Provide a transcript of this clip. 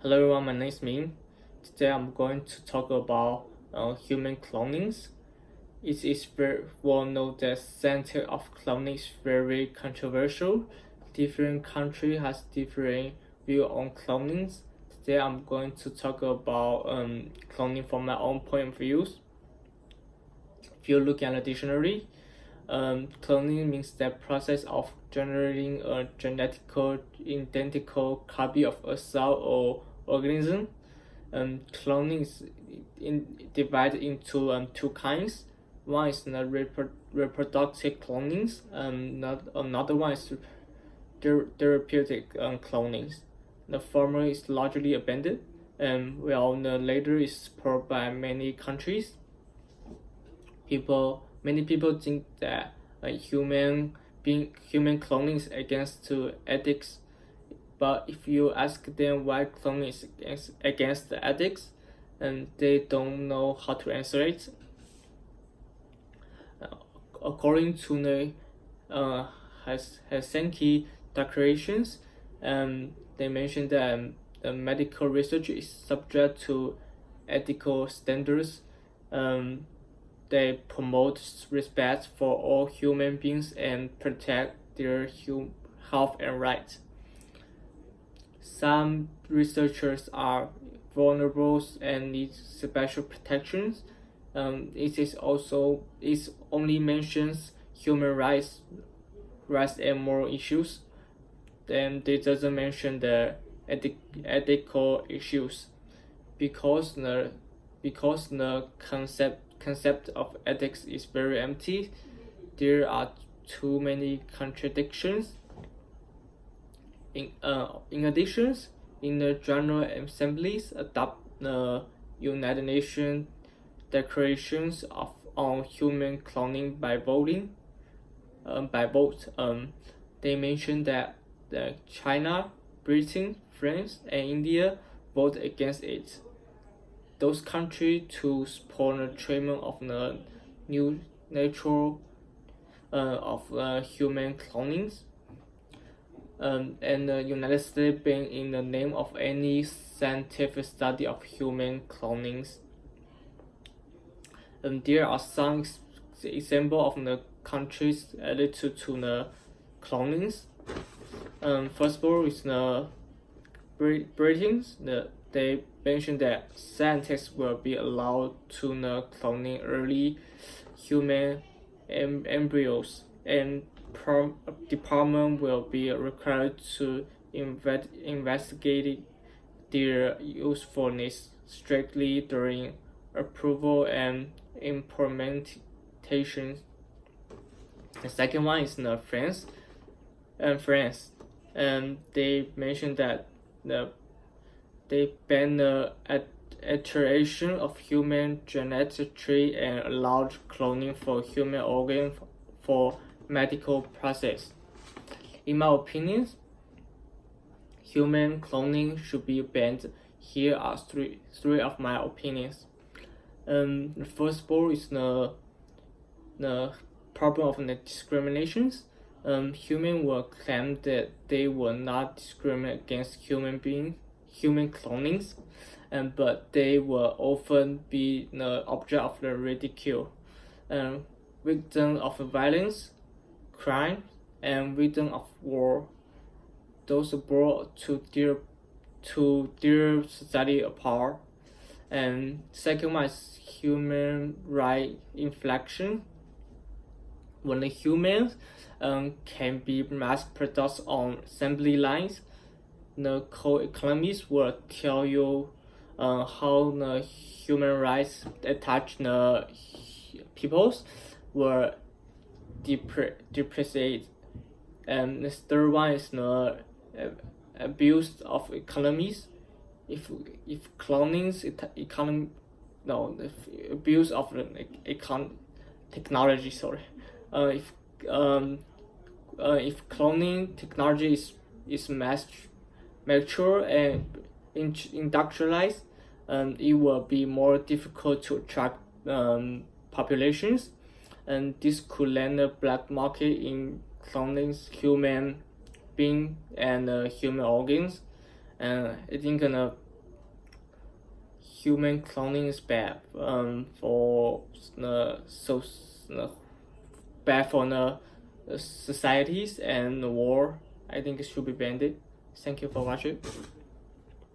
Hello everyone, my name is Ming. Today I'm going to talk about human cloning. It is very well known that center of cloning is very controversial. Different country has different view on cloning. Today I'm going to talk about cloning from my own point of views. If you look at the dictionary, cloning means the process of generating a genetically identical copy of a cell or organism. Cloning is divided into two kinds. One is the reproductive cloning, another one is therapeutic cloning. The former is largely abandoned, while the latter is supported by many countries. Many people think that human cloning is against to ethics, but if you ask them why cloning is against the ethics, they don't know how to answer it. According to the Helsinki Declarations, they mentioned that the medical research is subject to ethical standards. They promote respect for all human beings and protect their health and rights. Some researchers are vulnerable and need special protections. It only mentions human rights and moral issues. Then it doesn't mention the ethical issues because the concept of ethics is very empty. There are too many contradictions. In addition, in the General Assemblies adopt the United Nations Declarations on human cloning by vote. They mention that China, Britain, France, and India vote against it. Those countries to support the treatment of the new nature of human cloning. And the United States ban in the name of any scientific study of human cloning. There are some examples of the countries related to the cloning. First of all is the Britain. They mentioned that scientists will be allowed to cloning early human embryos, and department will be required to investigate their usefulness strictly during approval and implementation. The second one is France. They mentioned that they ban the alteration of human genetics and allowed cloning for human organs for medical process. In my opinion, human cloning should be banned. Here are three of my opinions. The first of all is the problem of the discriminations. Humans will claim that they will not discriminate against human clonings, but they will often be the object of the ridicule. Victims of violence, crime, and victims of war. Those brought to their society apart. And second one is human right inflection. When the humans can be mass produced on assembly lines, the co-economists will tell you how the human rights attached the peoples were depreciated. And the third one is the abuse of economies. If cloning the abuse of the technology. If cloning technology is mature and industrialized, it will be more difficult to attract populations, and this could land a black market in cloning human being and human organs. And I think human cloning is bad for bad for the societies and the war. I think it should be banned. Thank you for watching.